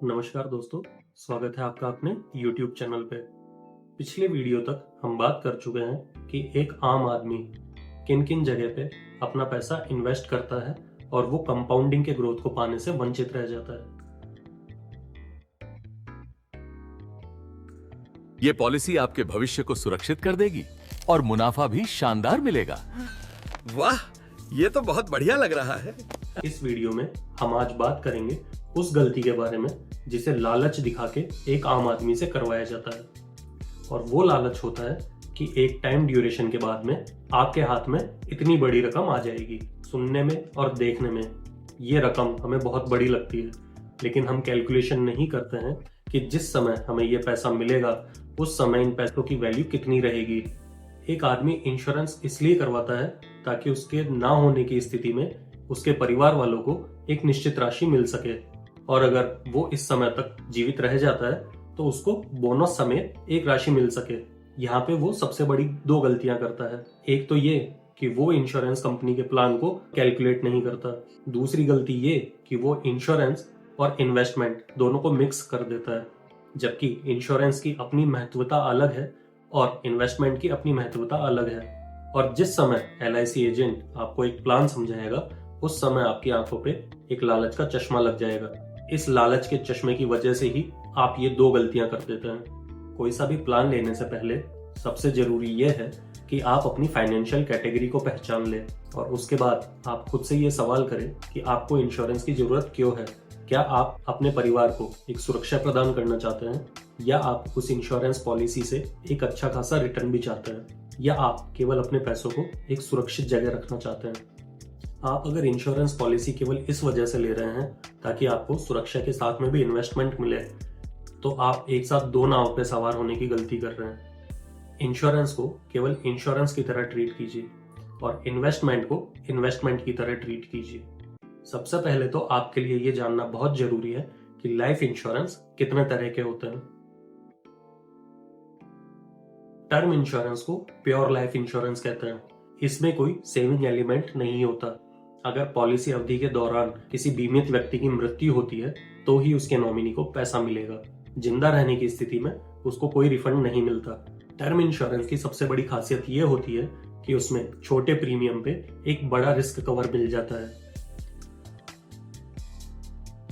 नमस्कार दोस्तों, स्वागत है आपका अपने YouTube चैनल पे। पिछले वीडियो तक हम बात कर चुके हैं कि एक आम आदमी किन-किन जगह पे अपना पैसा इन्वेस्ट करता है और वो कंपाउंडिंग के ग्रोथ को पाने से वंचित रह जाता है। ये पॉलिसी आपके भविष्य को सुरक्षित कर देगी और मुनाफा भी शानदार मिलेगा। वाह, ये तो बहुत बढ़िया लग रहा है। इस वीडियो में हम आज बात करेंगे उस गलती के बारे में जिसे लालच दिखा के एक आम आदमी से करवाया जाता है। और वो लालच होता है कि एक टाइम ड्यूरेशन के बाद में आपके हाथ में इतनी बड़ी रकम आ जाएगी। सुनने में और देखने में ये रकम हमें बहुत बड़ी लगती है, लेकिन हम कैलकुलेशन नहीं करते हैं कि जिस समय हमें ये पैसा मिलेगा उस समय इन पैसों की वैल्यू कितनी रहेगी। एक आदमी इंश्योरेंस इसलिए करवाता है ताकि उसके ना होने की स्थिति में उसके परिवार वालों को एक निश्चित राशि मिल सके, और अगर वो इस समय तक जीवित रह जाता है तो उसको बोनस समेत एक राशि मिल सके। यहाँ पे वो सबसे बड़ी दो गलतियां करता है। एक तो ये कि वो इंश्योरेंस कंपनी के प्लान को कैलकुलेट नहीं करता। दूसरी गलती ये कि वो इंश्योरेंस और इन्वेस्टमेंट दोनों को मिक्स कर देता है, जबकि इंश्योरेंस की अपनी महत्वता अलग है और इन्वेस्टमेंट की अपनी महत्वता अलग है। और जिस समय LIC एजेंट आपको एक प्लान समझाएगा उस समय आपकी आंखों पे एक लालच का चश्मा लग जाएगा। इस लालच के चश्मे की वजह से ही आप ये दो गलतियां कर देते हैं। कोई सा भी प्लान लेने से पहले सबसे जरूरी यह है कि आप अपनी फाइनेंशियल कैटेगरी को पहचान लें और उसके बाद आप खुद से ये सवाल करें कि आपको इंश्योरेंस की जरूरत क्यों है। क्या आप अपने परिवार को एक सुरक्षा प्रदान करना चाहते हैं, या आप उस इंश्योरेंस पॉलिसी से एक अच्छा खासा रिटर्न भी चाहते हैं, या आप केवल अपने पैसों को एक सुरक्षित जगह रखना चाहते हैं। आप अगर इंश्योरेंस पॉलिसी केवल इस वजह से ले रहे हैं ताकि आपको सुरक्षा के साथ में भी इन्वेस्टमेंट मिले, तो आप एक साथ दो नाव पे सवार होने की गलती कर रहे हैं। इंश्योरेंस को केवल इंश्योरेंस की तरह ट्रीट कीजिए और इन्वेस्टमेंट को इन्वेस्टमेंट की तरह ट्रीट कीजिए। सबसे पहले तो आपके लिए ये जानना बहुत जरूरी है कि लाइफ इंश्योरेंस कितने तरह के होते हैं। टर्म इंश्योरेंस को प्योर लाइफ इंश्योरेंस कहते हैं। इसमें कोई सेविंग एलिमेंट नहीं होता। अगर पॉलिसी अवधि के दौरान किसी बीमित व्यक्ति की मृत्यु होती है तो ही उसके नॉमिनी को पैसा मिलेगा। जिंदा रहने की स्थिति में उसको कोई रिफंड नहीं मिलता। टर्म इंश्योरेंस की सबसे बड़ी खासियत ये होती है कि उसमें छोटे प्रीमियम पे एक बड़ा रिस्क कवर मिल जाता है।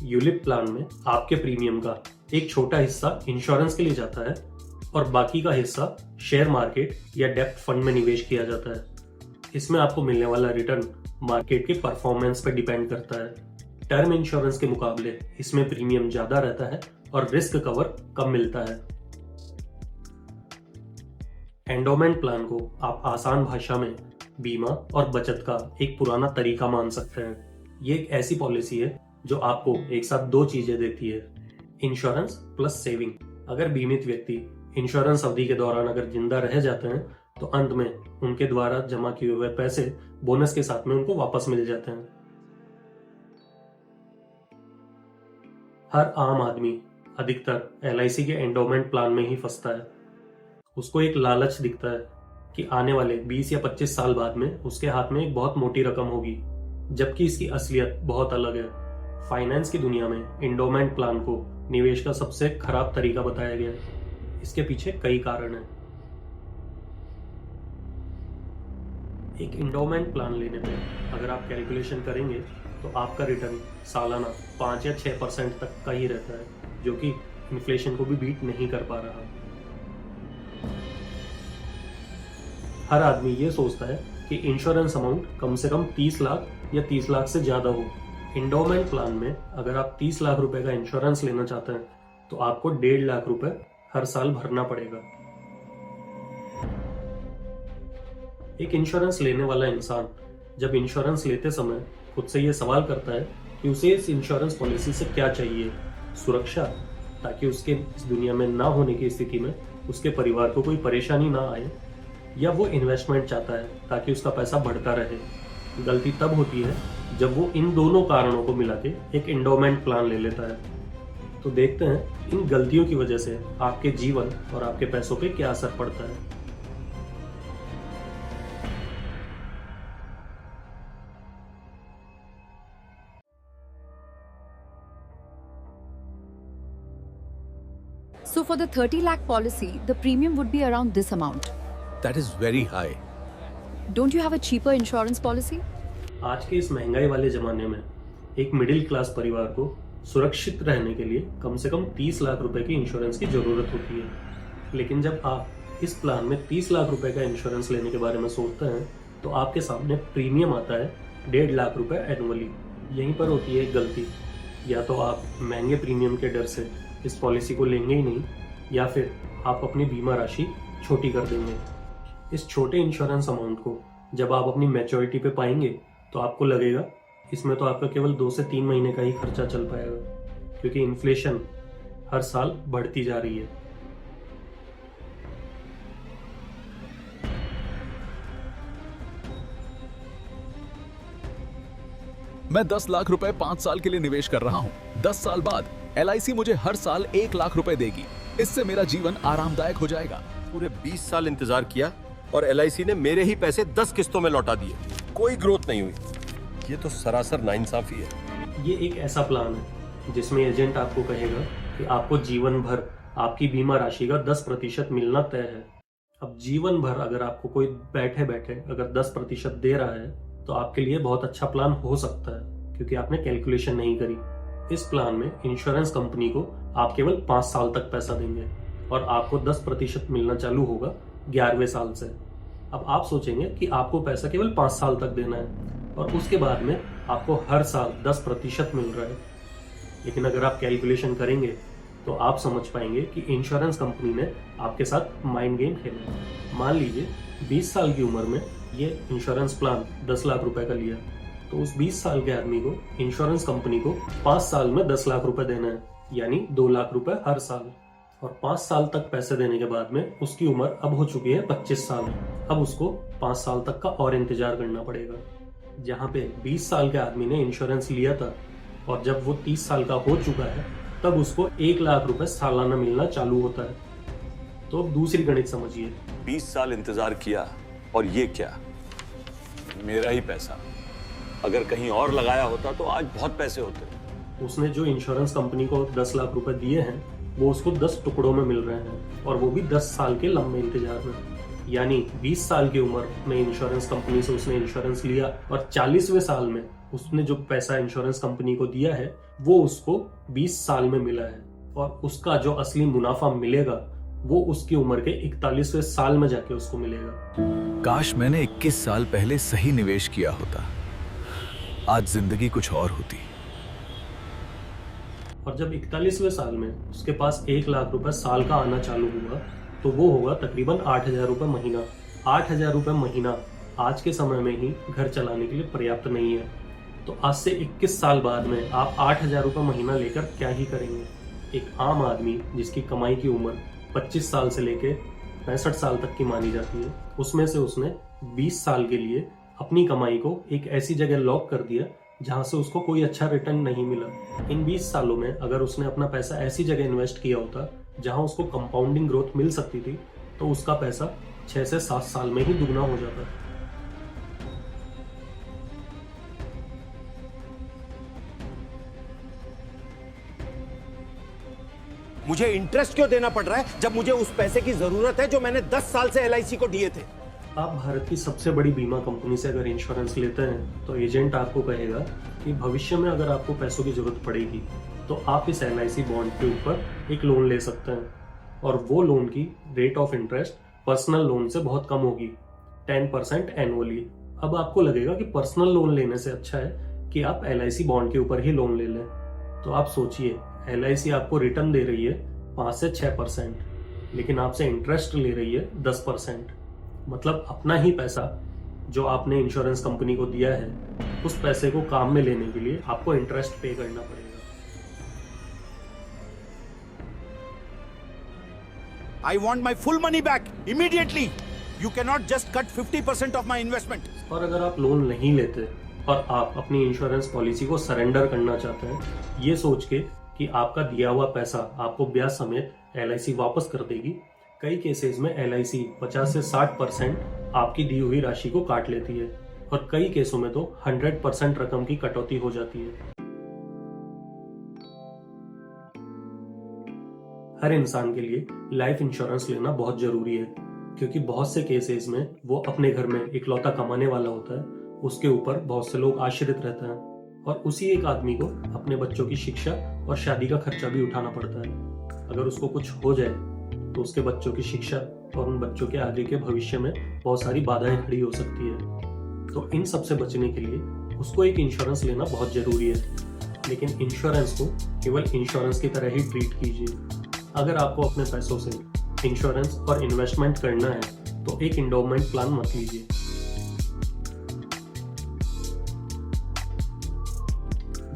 यूलिप प्लान में आपके प्रीमियम का एक छोटा हिस्सा इंश्योरेंस के लिए जाता है और बाकी का हिस्सा शेयर मार्केट या डेब्ट फंड में निवेश किया जाता है। इसमें आपको मिलने वाला रिटर्न मार्केट के परफॉर्मेंस पर डिपेंड करता है। टर्म इंश्योरेंस के मुकाबले इसमें प्रीमियम ज्यादा रहता है और रिस्क कवर कम मिलता है। एंडोमेंट प्लान को आप आसान भाषा में बीमा और बचत का एक पुराना तरीका मान सकते हैं। ये एक ऐसी पॉलिसी है जो आपको एक साथ दो चीजें देती है, इंश्योरेंस प्लस सेविंग। अगर बीमित व्यक्ति इंश्योरेंस अवधि के दौरान अगर जिंदा रह जाते हैं तो अंत में उनके द्वारा जमा किए हुए पैसे बोनस के साथ में उनको वापस मिल जाते हैं। हर आम आदमी अधिकतर LIC के एंडोमेंट प्लान में ही फंसता है। उसको एक लालच दिखता है कि आने वाले 20 या 25 साल बाद में उसके हाथ में एक बहुत मोटी रकम होगी, जबकि इसकी असलियत बहुत अलग है। फाइनेंस की दुनिया में एंडोमेंट प्लान को निवेश का सबसे खराब तरीका बताया गया है। इसके पीछे कई कारण हैं। एक एंडोमेंट प्लान लेने पे अगर आप कैलकुलेशन करेंगे तो आपका रिटर्न सालाना 5 या 6% तक का ही रहता है, जो कि इन्फ्लेशन को भी बीट नहीं कर पा रहा। हर आदमी ये सोचता है कि इंश्योरेंस अमाउंट कम से कम 30 लाख या 30 लाख से ज्यादा हो। एंडोमेंट प्लान में अगर आप 30 लाख रुपए का इंश्योरेंस लेना चाहते हैं तो आपको 1.5 लाख रुपए हर साल भरना पड़ेगा। एक इंश्योरेंस लेने वाला इंसान जब इंश्योरेंस लेते समय खुद से यह सवाल करता है कि उसे इस इंश्योरेंस पॉलिसी से क्या चाहिए। सुरक्षा, ताकि उसके इस दुनिया में ना होने की स्थिति में उसके परिवार को कोई परेशानी ना आए, या वो इन्वेस्टमेंट चाहता है ताकि उसका पैसा बढ़ता रहे। गलती तब होती है जब वो इन दोनों कारणों को मिला के एक एंडोमेंट प्लान ले लेता है। तो देखते हैं इन गलतियों की वजह से आपके जीवन और आपके पैसों पे क्या असर पड़ता है। So for the 30 lakh policy, the premium would be around this amount. That is very high. Don't you have a cheaper insurance policy? आज के इस महंगाई वाले जमाने में एक मिडिल क्लास परिवार को सुरक्षित रहने के लिए कम से कम 30 लाख रुपए की इंश्योरेंस की जरूरत होती है। लेकिन जब आप इस प्लान में 30 लाख रुपए का इंश्योरेंस लेने के बारे में सोचते हैं तो आपके सामने प्रीमियम आता है 1.5 लाख रुपए एनुअली। यहीं पर होती है एक गलती, या तो आप महंगे प्रीमियम के डर से इस पॉलिसी को लेंगे ही नहीं, या फिर आप अपनी बीमा राशि छोटी कर देंगे। इस छोटे इंश्योरेंस अमाउंट को जब आप अपनी मैच्योरिटी पे पाएंगे तो आपको लगेगा इसमें तो आपका केवल 2 से 3 महीने का ही खर्चा चल पाएगा, क्योंकि इन्फ्लेशन हर साल बढ़ती जा रही है। मैं 10 लाख रुपए 5 साल के लिए निवेश कर रहा हूँ। 10 साल बाद LIC मुझे हर साल 1 लाख रुपए देगी। इससे मेरा जीवन आरामदायक हो जाएगा। पूरे 20 साल इंतजार किया और LIC ने मेरे ही पैसे 10 किस्तों में लौटा दिए। कोई ग्रोथ नहीं हुई। ये तो सरासर नाइंसाफी है। ये एक ऐसा प्लान है जिसमें एजेंट आपको कहेगा कि आपको जीवन भर आपकी बीमा राशि का 10% मिलना तय है। अब जीवन भर अगर आपको कोई बैठे बैठे अगर 10% दे रहा है तो आपके लिए बहुत अच्छा प्लान हो सकता है, क्योंकि आपने कैलकुलेशन नहीं करी। इस प्लान में इंश्योरेंस कंपनी को आप केवल 5 साल तक पैसा देंगे और आपको 10% मिलना चालू होगा 11वें साल से। अब आप सोचेंगे कि आपको पैसा केवल 5 साल तक देना है और उसके बाद में आपको हर साल 10% मिल रहा है। लेकिन अगर आप कैलकुलेशन करेंगे तो आप समझ पाएंगे कि इंश्योरेंस कंपनी ने आपके साथ माइंड गेम खेला है। मान लीजिए 20 साल की उम्र में ये इंश्योरेंस प्लान 10 लाख रुपए का लिया, तो उस 20 साल के आदमी को इंश्योरेंस कंपनी को 5 साल में 10 लाख रुपए देना है, यानी 2 लाख रुपए हर साल। और 5 साल तक पैसे देने के बाद में उसकी उम्र अब हो चुकी है 25 साल। अब उसको 5 साल तक का और इंतजार करना पड़ेगा। जहाँ पे 20 साल के आदमी ने इंश्योरेंस लिया था और जब वो 30 साल का हो चुका है तब उसको 1 लाख रुपए सालाना मिलना चालू होता है। तो अब दूसरी गणित समझिए। 20 साल इंतजार किया और ये क्या, मेरा ही पैसा। अगर कहीं और लगाया होता तो आज बहुत पैसे होते। उसने जो इंश्योरेंस कंपनी को 10 लाख रुपए दिए हैं वो उसको 10 टुकड़ों में मिल रहे हैं, और वो भी 10 साल के लंबे इंतजार में। यानी 20 साल की उम्र में इंश्योरेंस कंपनी से उसने इंश्योरेंस लिया और 40वें साल में उसने जो पैसा इंश्योरेंस कंपनी को दिया है वो उसको 20 साल में मिला है, और उसका जो असली मुनाफा मिलेगा वो उसकी उम्र के 41वें साल में जाके उसको मिलेगा। काश मैंने 21 साल पहले सही निवेश किया होता, आज जिंदगी कुछ और होती। और जब 41वें साल में उसके पास 1 लाख रुपए साल का आना चालू हुआ तो वो होगा तकरीबन 8,000 रुपए महीना। 8,000 रुपए महीना आज के समय में ही घर चलाने के लिए पर्याप्त नहीं है। तो आज से 21 साल बाद में आप 8,000 रुपए महीना लेकर क्या ही करेंगे। एक आम आदमी जिसकी कमाई की उम्र 25 साल से लेकर 65 साल तक की मानी जाती है, उसमें से उसने 20 साल के लिए अपनी कमाई को एक ऐसी जगह लॉक कर दिया जहां से उसको कोई अच्छा रिटर्न नहीं मिला। इन 20 सालों में अगर उसने अपना पैसा ऐसी जगह इन्वेस्ट किया होता जहां उसको कंपाउंडिंग ग्रोथ मिल सकती थी तो उसका पैसा 6 से 7 साल में ही दुगना हो जाता। मुझे इंटरेस्ट क्यों देना पड़ रहा है जब मुझे उस पैसे की जरूरत है जो मैंने 10 साल से LIC को दिए थे। आप भारत की सबसे बड़ी बीमा कंपनी से अगर इंश्योरेंस लेते हैं तो एजेंट आपको कहेगा कि भविष्य में अगर आपको पैसों की जरूरत पड़ेगी तो आप इस LIC बॉन्ड के ऊपर एक लोन ले सकते हैं, और वो लोन की rate of interest personal loan से बहुत कम होगी, 10% एनुअली। अब आपको लगेगा कि पर्सनल लोन लेने से अच्छा है कि आप LIC बॉन्ड के ऊपर ही लोन ले लें। तो आप सोचिए, LIC आपको रिटर्न दे रही है 5 से 6%, लेकिन आपसे इंटरेस्ट ले रही है 10%। मतलब अपना ही पैसा जो आपने इंश्योरेंस कंपनी को दिया है उस पैसे को काम में लेने के लिए आपको इंटरेस्ट पे करना पड़ेगा। I want my full money back immediately. You cannot just cut 50% of my investment. और अगर आप लोन नहीं लेते और आप अपनी इंश्योरेंस पॉलिसी को सरेंडर करना चाहते हैं, ये सोच के कि आपका दिया हुआ पैसा आपको ब्याज समेत LIC वापस कर देगी, कई केसेस में LIC 50 से 60% आपकी दी हुई राशि को काट लेती है, और कई केसों में तो 100% रकम की कटौती हो जाती है। हर इंसान के लिए लाइफ इंश्योरेंस लेना बहुत जरूरी है, क्योंकि बहुत से केसेस में वो अपने घर में इकलौता कमाने वाला होता है, उसके ऊपर बहुत से लोग आश्रित रहते हैं और उसी एक आदमी को अपने बच्चों की शिक्षा और शादी का खर्चा भी उठाना पड़ता है। अगर उसको कुछ हो जाए तो उसके बच्चों की शिक्षा और उन बच्चों के आगे के भविष्य में बहुत सारी बाधाएं खड़ी हो सकती है। तो इन सब से बचने के लिए उसको एक इंश्योरेंस लेना बहुत जरूरी है, लेकिन इंश्योरेंस को केवल इंश्योरेंस की तरह ही ट्रीट कीजिए। अगर आपको अपने पैसों से इंश्योरेंस और इन्वेस्टमेंट करना है तो एक एंडोमेंट प्लान मत लीजिए।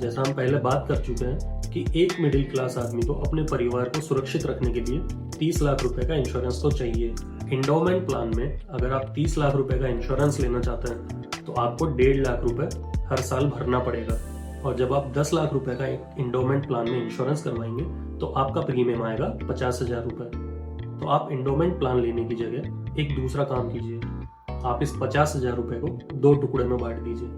जैसा हम पहले बात कर चुके हैं कि एक मिडिल क्लास आदमी को अपने परिवार को सुरक्षित रखने के लिए 30 लाख रुपए का इंश्योरेंस तो चाहिए। एंडोमेंट प्लान में अगर आप 30 लाख रुपए का इंश्योरेंस लेना चाहते हैं तो आपको 1.5 लाख रुपए हर साल भरना पड़ेगा, और जब आप 10 लाख रुपए का एक एंडोमेंट प्लान में इंश्योरेंस करवाएंगे तो आपका प्रीमियम आएगा 50,000 रुपए। तो आप एंडोमेंट प्लान लेने की जगह एक दूसरा काम कीजिए, आप इस 50,000 रुपए को 2 टुकड़े में बांट दीजिए।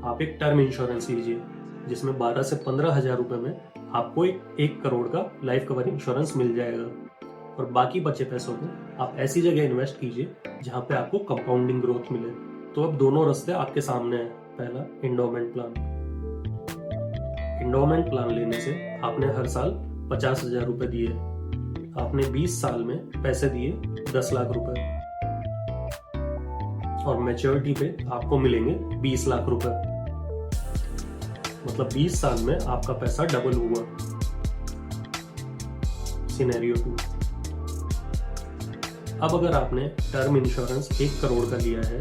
आप एक टर्म इंश्योरेंस लीजिए जिसमें 12 से 15,000 रुपए में आपको 1 करोड़ का लाइफ कवर इंश्योरेंस मिल जाएगा, और बाकी बचे पैसों को आप ऐसी जगह इन्वेस्ट कीजिए जहां पे आपको कंपाउंडिंग ग्रोथ मिले। तो अब दोनों रास्ते आपके सामने हैं। पहला, एंडोमेंट प्लान। एंडोमेंट प्लान लेने से आपने हर साल 50,000 रुपए दिए, आपने 20 साल में पैसे दिए 10 लाख रुपए, और मैच्योरिटी पे आपको मिलेंगे 20 लाख रुपए। मतलब 20 साल में आपका पैसा डबल हुआ। सिनेरियो 2, अब अगर आपने टर्म इंश्योरेंस 1 करोड़ का लिया है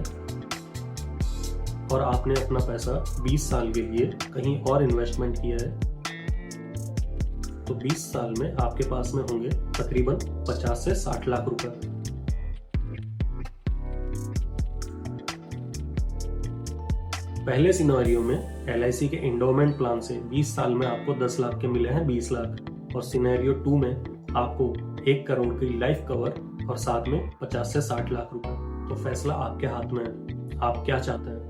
और आपने अपना पैसा 20 साल के लिए कहीं और इन्वेस्टमेंट किया है, तो 20 साल में आपके पास में होंगे तकरीबन 50 से 60 लाख रुपए। पहले सिनेरियो में LIC के एंडोमेंट प्लान से 20 साल में आपको 10 लाख के मिले हैं 20 लाख, और सिनेरियो 2 में आपको 1 करोड़ की लाइफ कवर और साथ में 50 से 60 लाख रुपए। तो फैसला आपके हाथ में है, आप क्या चाहते हैं।